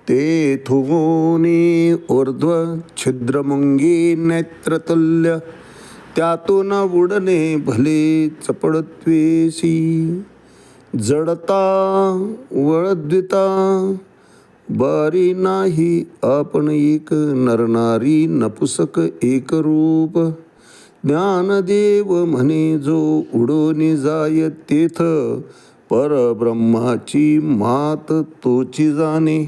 ते थुगोनी ऊर्ध्व छिद्रमुंगी नेत्रतुल्य, त्यातून उडणे भले चपळत्वेसी. जडता वळद्विता बारी नाही, आपण एक नरनारी नपुसक एक रूप. ज्ञानदेव म्हणे जो उडोनी जाय तेथ, परब्रह्माची मात तोची जाणे.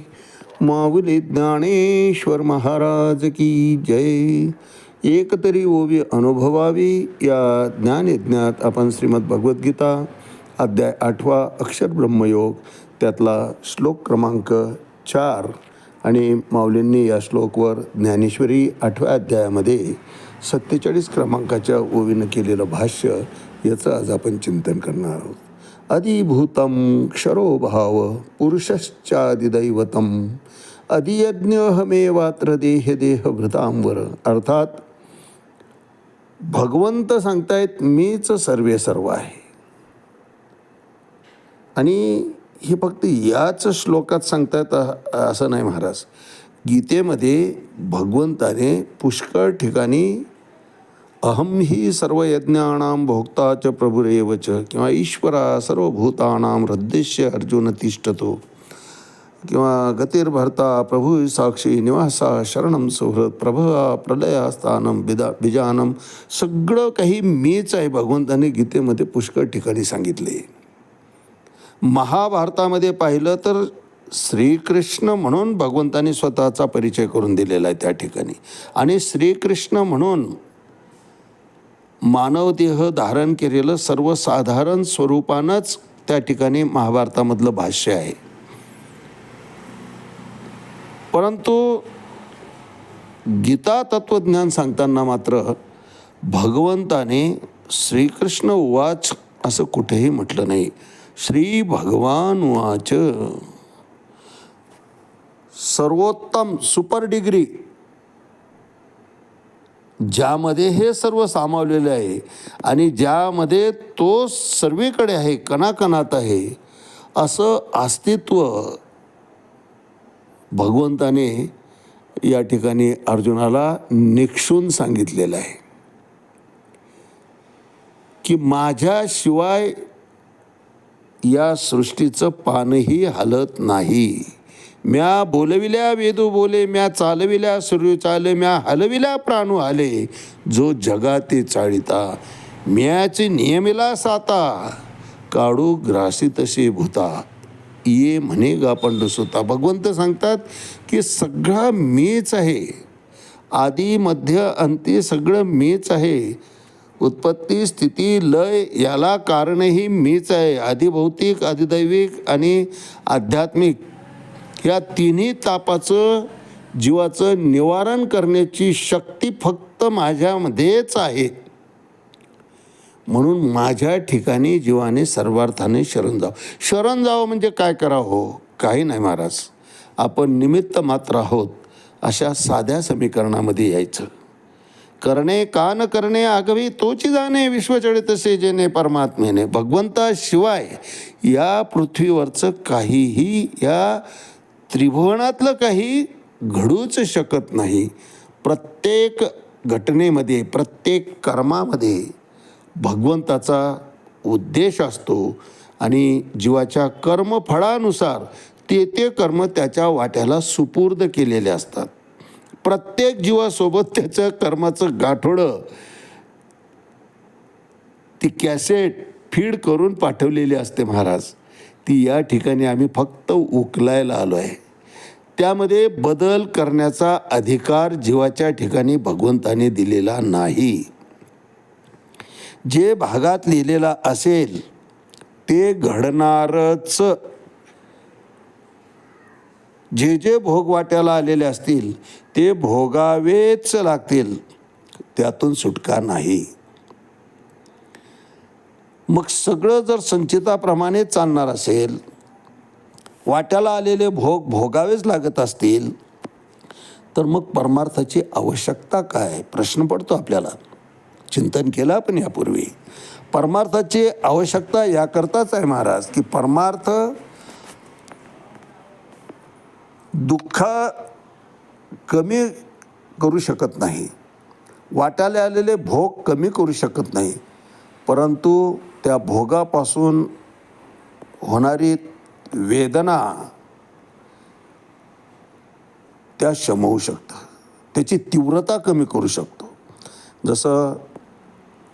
माऊली ज्ञानेश्वर महाराज की जय. एक तरी ओवी अनुभवावी या ज्ञानयज्ञात आपण श्रीमद भगवद्गीता अध्याय 8 अक्षर ब्रह्मयोग त्यातला श्लोक क्रमांक 4 आणि माऊलींनी या श्लोकवर ज्ञानेश्वरी 8व्या अध्यायामध्ये 47 क्रमांकाच्या ओवीनं केलेलं भाष्य याचं आज आपण चिंतन करणार आहोत. अधिभूतम क्षरो भाव पुरुषश्चादिदैवतम अधियज्ञहमेवात्र देह देहभृतांवर. अर्थात भगवंत सांगतायत मीच सर्वे सर्व आहे. आणि हे फक्त याच श्लोकात सांगतायत असं नाही महाराज. गीतेमध्ये भगवंताने पुष्कळ ठिकाणी अहम ही सर्व यज्ञानां भोक्ता च प्रभुरेवच किंवा ईश्वरा सर्वभूतानां हृद्देश्य अर्जुन तिष्ठतो किंवा गतिर्भर्ता प्रभू साक्षी निवासा शरणम सुहृद प्रभा प्रलयास्थानम बिजानम, सगळं काही मीच आहे भगवंताने गीतेमध्ये पुष्कळ ठिकाणी सांगितले. महाभारतामध्ये पाहिलं तर श्रीकृष्ण म्हणून भगवंताने स्वतःचा परिचय करून दिलेला आहे त्या ठिकाणी. आणि श्रीकृष्ण म्हणून मानवदेह धारण केलेलं सर्वसाधारण स्वरूपानंच त्या ठिकाणी महाभारतामधलं भाष्य आहे. परंतु गीता तत्वज्ञान सांगताना मात्र भगवंताने श्रीकृष्ण उवाच असं कुठेही म्हटलं नाही. श्री भगवान उवाच, सर्वोत्तम सुपर डिग्री ज्यामध्ये हे सर्व सामावलेले आहे आणि ज्यामध्ये तो सर्वीकडे आहे, कणाकणात आहे, असं अस्तित्व भगवंताने या ठिकाणी अर्जुनाला निक्षून सांगितलेलं आहे की माझ्याशिवाय या सृष्टीचं पानही हलत नाही. म्या बोलविल्या वेदू बोले, म्या चालविल्या सूर्य चाले, म्या हलविल्या प्राणू हाले, जो जगाते चाळिता, म्याची नियमिला साता, काढू ग्रासी तसे भूता, ये म्हणे गा पंडुसुता. भगवंत सांगतात की सगळं मीच आहे, आदी मध्य अंती सगळं मीच आहे. उत्पत्ती स्थिती लय याला कारणही मीच आहे. आदिभौतिक आदिदैविक आणि आध्यात्मिक या तिन्ही तापाचं जीवाचं निवारण करण्याची शक्ती फक्त माझ्यामध्येच आहे. म्हणून माझ्या ठिकाणी जीवाने सर्वार्थाने शरण जावं. शरण जावं म्हणजे काय करावं हो? काही नाही महाराज, आपण निमित्त मात्र आहोत अशा साध्या समीकरणामध्ये यायचं. करणे का न करणे आगवी तोची जाणे, विश्वचळे तसे जेणे परमात्मेने. भगवंताशिवाय या पृथ्वीवरचं काहीही, या त्रिभुवनातलं काही घडूच शकत नाही. प्रत्येक घटनेमध्ये, प्रत्येक कर्मामध्ये भगवंताचा उद्देश असतो आणि जीवाच्या कर्मफळानुसार ते कर्म त्याच्या वाट्याला सुपूर्द केलेले असतात. प्रत्येक जीवासोबत त्याचं कर्माचं गाठोडं, ती कॅसेट फीड करून पाठवलेली असते महाराज. ती या ठिकाणी आम्ही फक्त उकलायला आलो आहे. त्यामध्ये बदल करण्याचा अधिकार जीवाच्या ठिकाणी भगवंताने दिलेला नाही. जे भागात लिहिलेला असेल ते घडणारच. जे जे भोग वाट्याला आलेले असतील ते भोगावेच लागतील, त्यातून सुटका नाही. मग सगळं जर संचिताप्रमाणे चालणार असेल, वाट्याला आलेले भोग भोगावेच लागत असतील, तर मग परमार्थाची आवश्यकता काय? प्रश्न पडतो आपल्याला. चिंतन केलं आपण यापूर्वी. परमार्थाची आवश्यकता याकरताच आहे महाराज की परमार्थ दुःख कमी करू शकत नाही, वाट्याला आलेले भोग कमी करू शकत नाही, परंतु त्या भोगापासून होणारी वेदना त्या शमवू शकतात, त्याची तीव्रता कमी करू शकतो. जसं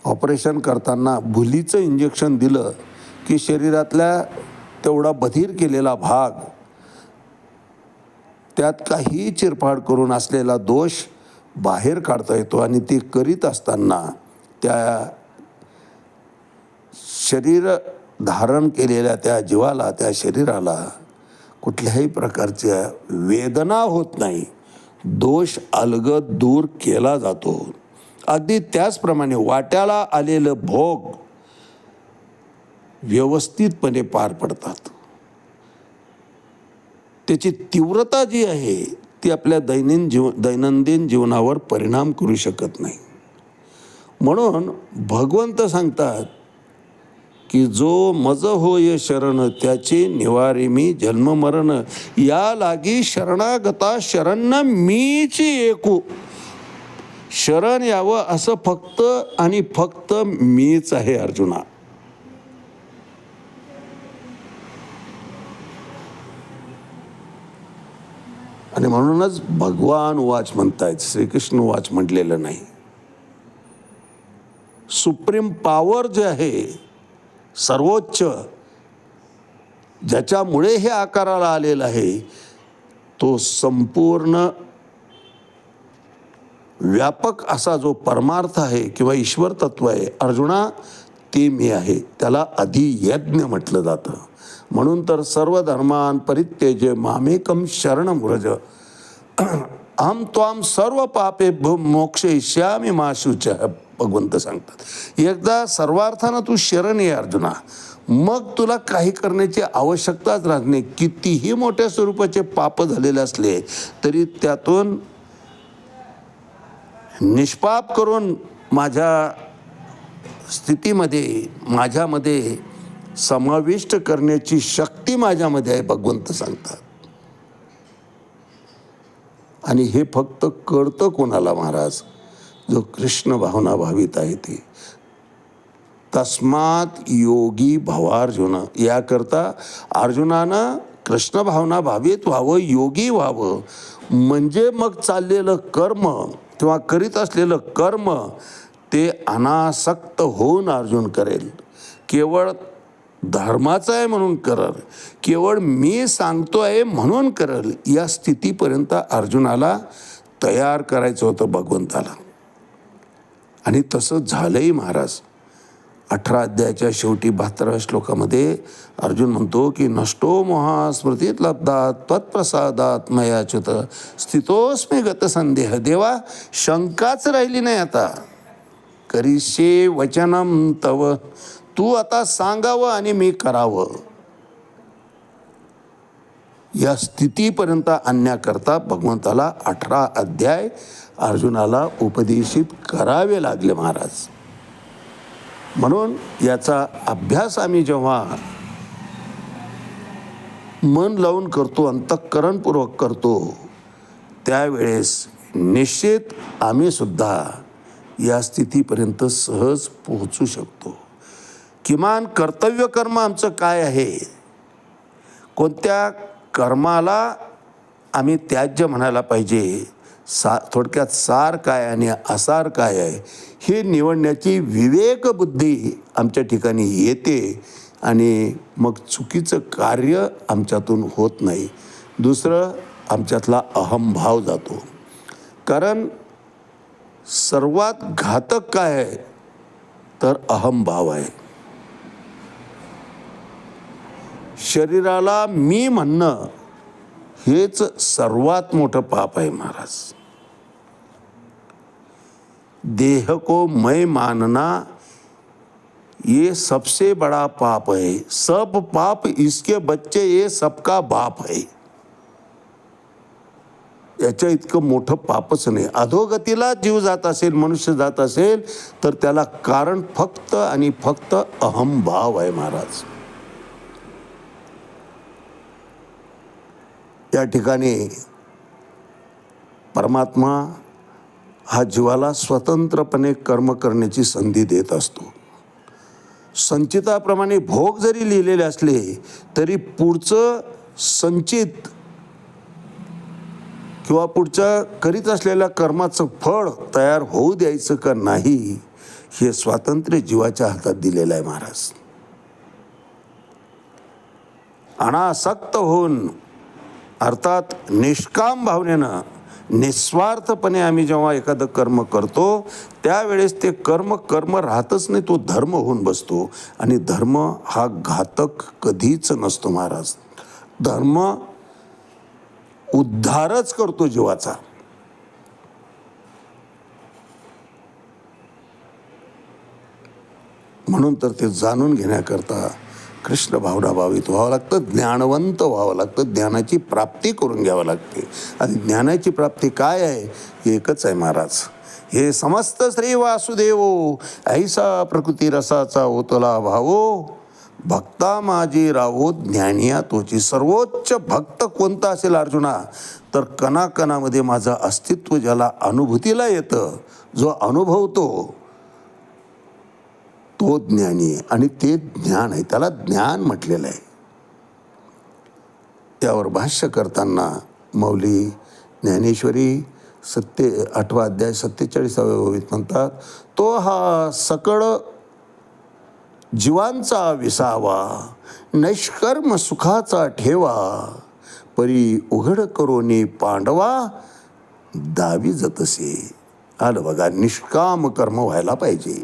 ऑपरेशन करताना भुलीचं इंजेक्शन दिलं की शरीरातल्या तेवढा बधीर केलेला भाग, त्यात काही चिरफाड करून असलेला दोष बाहेर काढता येतो आणि ते करीत असताना त्या शरीर धारण केलेल्या त्या जीवाला, त्या शरीराला कुठल्याही प्रकारच्या वेदना होत नाही, दोष अलगद दूर केला जातो. अगदी त्याचप्रमाणे वाट्याला आलेलं भोग व्यवस्थितपणे पार पडतात. त्याची तीव्रता जी आहे ती आपल्या दैनंदिन जीवनावर परिणाम करू शकत नाही. म्हणून भगवंत सांगतात की जो मज होय शरण त्याचे निवारे मी जन्म मरण, या लागी शरणागता शरण मीची एकू. शरण यावं असं फक्त आणि फक्त मीच आहे अर्जुना. आणि म्हणूनच भगवान वाच म्हणतायत, श्रीकृष्ण वाच म्हटलेलं नाही. सुप्रीम पॉवर जे आहे, सर्वोच्च, ज्याच्यामुळे हे आकाराला आलेलं आहे, तो संपूर्ण व्यापक असा जो परमार्थ आहे किंवा ईश्वर तत्व आहे अर्जुना, ते मी आहे. त्याला अधियज्ञ म्हटलं जातं. म्हणून तर सर्व धर्मान परित्यज्य मामेकम शरणं व्रज अहं त्वां सर्व पापेभ्यो मोक्षयिष्यामि मा शुचः. भगवंत सांगतात, एकदा सर्वार्थानं तू शरण ये अर्जुना, मग तुला काही करण्याची आवश्यकताच राहत नाही. कितीही मोठ्या स्वरूपाचे पाप झालेले असले तरी त्यातून निष्पाप करून माझ्या स्थितीमध्ये, माझ्यामध्ये समाविष्ट करण्याची शक्ती माझ्यामध्ये आहे, भगवंत सांगतात. आणि हे फक्त कळतं कोणाला महाराज? जो कृष्ण भावना भावित आहे ते. तस्मात योगी भवार्जुन, याकरता अर्जुनानं कृष्ण भावना भावित व्हावं, योगी व्हावं. म्हणजे मग चाललेलं कर्म किंवा करीत असलेलं कर्म ते अनासक्त होऊन अर्जुन करेल. केवळ धर्माचं आहे म्हणून करल, केवळ मी सांगतो आहे म्हणून करल, या स्थितीपर्यंत अर्जुनाला तयार करायचं होतं भगवंताला. आणि तसं झालंही महाराज. 18 अध्यायाच्या शेवटी 72 श्लोकामध्ये अर्जुन म्हणतो की नष्टो मोहा स्मृतीत लब्धात त्वत्प्रसादात मयाच्युत स्थितोस्मी गतसंदेह. देवा, शंकाच राहिली नाही आता. करिष्ये वचनम तव, तू आता सांगावं आणि मी करावं. या स्थितीपर्यंत आणण्याकरता भगवंताला 18 अध्याय अर्जुनाला उपदेशित करावे लागले महाराज. म्हणून याचा अभ्यास आम्ही जेव्हा मन लावून करतो, अंतःकरणपूर्वक करतो, त्यावेळेस निश्चित आम्ही सुद्धा या स्थितीपर्यंत सहज पोहोचू शकतो. किमान कर्तव्य कर्म आमचं काय आहे, कोणत्या कर्माला आम्ही त्याज्य म्हणायला पाहिजे, थोडक्यात सार काय आणि असार काय आहे हे निवडण्याची विवेक बुद्धी आमच्या ठिकाणी येते आणि मग चुकीचं कार्य आमच्यातून होत नाही. दुसरं, आमच्यातला अहंभाव जातो. कारण सर्वात घातक काय आहे तर अहंभाव आहे. शरीराला मी म्हणणं हेच सर्वात मोठं पाप आहे महाराज. देह को मैं मानना ये सबसे बड़ा पाप है. सब पाप इसके बच्चे ये सबका बाप है. याच्या इतकं मोठं पापच नाही. अधोगतीला जीव जात असेल, मनुष्य जात असेल तर त्याला कारण फक्त आणि फक्त अहंभाव आहे महाराज. या ठिकाणी परमात्मा हा जीवाला स्वतंत्रपणे कर्म करण्याची संधी देत असतो. संचिताप्रमाणे भोग जरी लिहिलेले असले तरी पुढचं संचित किंवा पुढच्या करीत असलेल्या कर्माचं फळ तयार होऊ द्यायचं का नाही हे स्वातंत्र्य जीवाच्या हातात दिलेलं आहे महाराज. अनासक्त होऊन अर्थात निष्काम भावनेनं निस्वार्थपणे आम्ही जेव्हा एखादं कर्म करतो त्यावेळेस ते कर्म राहतच नाही, तो धर्म होऊन बसतो. आणि धर्म हा घातक कधीच नसतो महाराज. धर्म उद्धारच करतो जीवाचा. म्हणून तर ते जाणून घेण्याकरता कृष्ण भावनाभावित व्हावं लागतं, ज्ञानवंत व्हावं लागतं, ज्ञानाची प्राप्ती करून घ्यावं लागते. आणि ज्ञानाची प्राप्ती काय आहे? एकच आहे महाराज. हे समस्त श्री वासुदेवो ऐसा प्रकृती रसाचा ओतला भावो भक्ता माझी राहो ज्ञानिया तोची. सर्वोच्च भक्त कोणता असेल अर्जुना तर कणाकणामध्ये माझं अस्तित्व ज्याला अनुभूतीला येतं, जो अनुभवतो तो ज्ञानी आहे. आणि ते ज्ञान आहे, त्याला ज्ञान म्हटलेलं आहे. त्यावर भाष्य करताना मौली ज्ञानेश्वरी 8वा अध्याय 47व्या ओळीत म्हणतात, तो हा सकळ जीवांचा विसावा नैष्कर्म सुखाचा ठेवा परी उघड करोनी पांडवा दावी जतसे. आलं बघा, निष्काम कर्म व्हायला पाहिजे.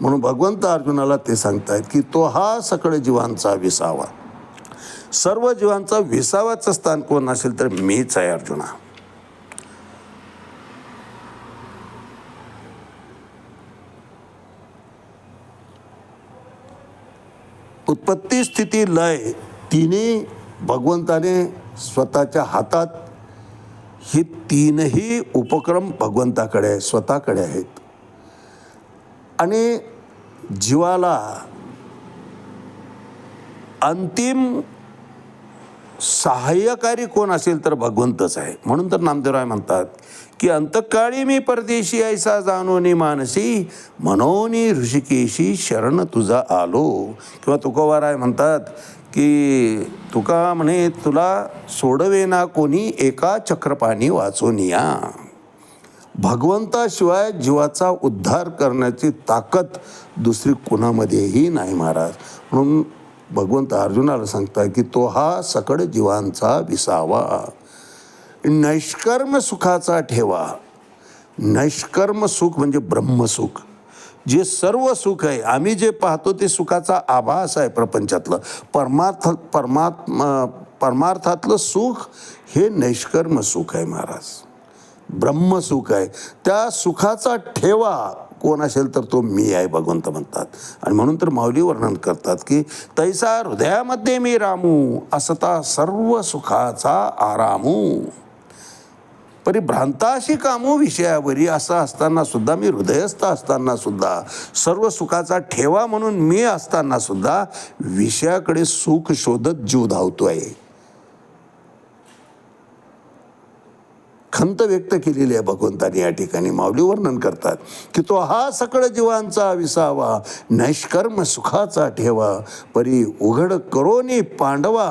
म्हणून भगवंत अर्जुनाला ते सांगतायत की तो हा सकळ जीवांचा विसावा. सर्व जीवांचा विसावाचं स्थान कोण असेल तर मीच आहे अर्जुना. उत्पत्ती स्थिती लय तिन्ही भगवंताने स्वतःच्या हातात. हे तीनही उपक्रम भगवंताकडे आहे, स्वतःकडे आहेत. आणि जीवाला अंतिम सहाय्यकारी कोण असेल तर भगवंतच आहे. म्हणून तर नामदेवराय म्हणतात की अंतकाळी मी परदेशी ऐसा जाणोनी मानसी मनोनी ऋषिकेशी शरण तुझा आलो. किंवा तुकोबाराय म्हणतात की तुका म्हणे तुला सोडवेना कोणी एका चक्रपाणी वाचोनिया. भगवंताशिवाय जीवाचा उद्धार करण्याची ताकद दुसरी कुणामध्येही नाही महाराज. म्हणून भगवंत अर्जुनाला सांगतात की तो हा सकळ जीवांचा विसावा नैष्कर्म सुखाचा ठेवा. नैष्कर्म सुख म्हणजे ब्रह्मसुख, जे सर्व सुख आहे. आम्ही जे पाहतो ते सुखाचा आभास आहे प्रपंचातलं. परमार्थातलं सुख हे नैष्कर्म सुख आहे महाराज, ब्रह्मसुख आहे. त्या सुखाचा ठेवा कोण असेल तर तो मी आहे भगवंत म्हणतात. आणि म्हणून तर माऊली वर्णन करतात की तैसा हृदयामध्ये मी रामू असता सर्व सुखाचा आरामू. परिभ्रांताशी कामू विषयावरी असं असताना सुद्धा, मी हृदयस्थ असताना सुद्धा, सर्व सुखाचा ठेवा म्हणून मी असताना सुद्धा विषयाकडे सुख शोधत जीव धावतोय. खंत व्यक्त केलेली आहे भगवंताने या ठिकाणी. माऊली वर्णन करतात की तो हा सकळ जीवांचा विसावा नैष्कर्म सुखाचा ठेवा परी उघड करोनी पांडवा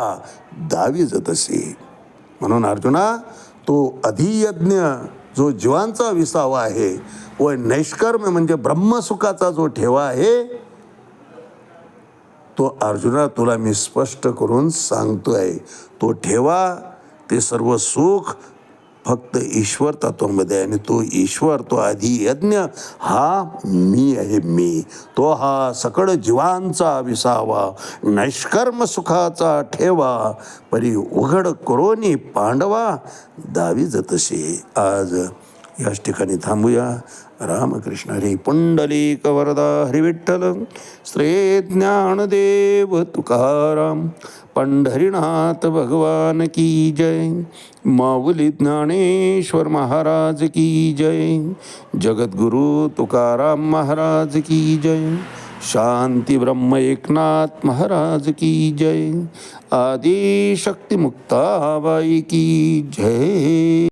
दावी जतसे. म्हणून अर्जुना तो अधियज्ञ जो जीवांचा विसावा आहे व नैष्कर्म म्हणजे ब्रह्मसुखाचा जो ठेवा आहे तो अर्जुना तुला मी स्पष्ट करून सांगतोय. तो ठेवा ते सर्व सुख फक्त ईश्वर तत्वामध्ये आहे. आणि तो ईश्वर, तो अधियज्ञ हा मी आहे. मी तो हा सकळ जीवांचा विसावा नैष्कर्म सुखाचा ठेवा परी उघड करोनी पांडवा दावी जतसे. आज याच ठिकाणी थांबूया. रामकृष्ण हरी. पुंडलिक वरदा हरी विठ्ठल. श्री ज्ञानदेव तुकाराम पंढरीनाथ भगवान की जय. माऊली ज्ञानेश्वर महाराज की जय. जगद्गुरु तुकाराम महाराज की जय. शांती ब्रह्म एकनाथ महाराज की जय. आदि शक्ती मुक्ताबाई की जय.